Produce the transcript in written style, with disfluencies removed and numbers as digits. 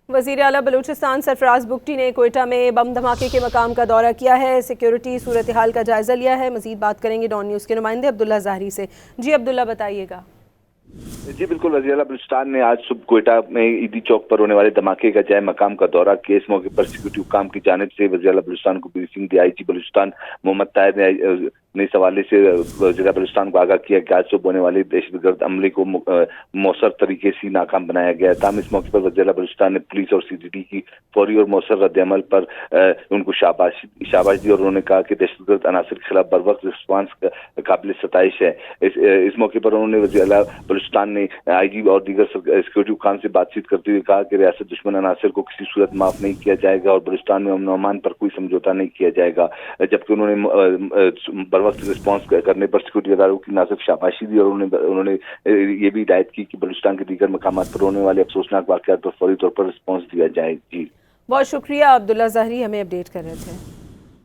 وزیر اعلیٰ بلوچستان سرفراز بگٹی نے کوئٹہ میں بم دھماکے کے مقام کا دورہ کیا ہے، سیکیورٹی صورتحال کا جائزہ لیا ہے۔ مزید بات کریں گے ڈان نیوز کے نمائندے عبداللہ ظاہری سے۔ جی عبداللہ بتائیے گا۔ جی بالکل، وزیر اعلیٰ بلوچستان نے آج صبح کوئٹہ میں عیدی چوک پر ہونے والے دھماکے کا جائے مقام کا دورہ کیا۔ اس موقع پر سیکیورٹی حکام کی جانب سے وزیر اعلیٰ بلوچستان کو بریفنگ دی۔ آئی جی بلوچستان محمد طاہر نے اس حوالے سے وزیر اعلیٰ بلوچستان کو آگاہ کیا کہ آج صبح ہونے والے دہشت گرد عملے کو مؤثر طریقے سے ناکام بنایا گیا۔ تاہم اس موقع پر وزیر اعلیٰ بلوچستان نے پولیس اور سی ٹی ڈی کی فوری اور مؤثر رد عمل پر ان کو شاباش دی اور انہوں نے کہا کہ دہشت گرد عناصر کے خلاف بروقت رسپانس قابل ستائش ہے۔ اس موقع پر انہوں نے وزیر اعلیٰ بلوچستان نے آئی جی اور دیگر سیکورٹی حکام سے بات چیت کرتے ہوئے کہا کہ ریاست دشمن عناصر کو کسی صورت معاف نہیں کیا جائے گا اور بلوچستان میں امن و امان پر کوئی سمجھوتا نہیں کیا جائے گا، جبکہ انہوں نے بروقت رسپانس کرنے پر سیکورٹی اداروں کی نازک شاباشی دی اور انہوں نے یہ بھی ہدایت کی کہ بلوچستان کے دیگر مقامات پر ہونے والے افسوسناک واقعات پر فوری طور پر رسپانس دیا جائے۔ جی بہت شکریہ عبداللہ ظاہری، ہمیں اپڈیٹ کر رہے تھے۔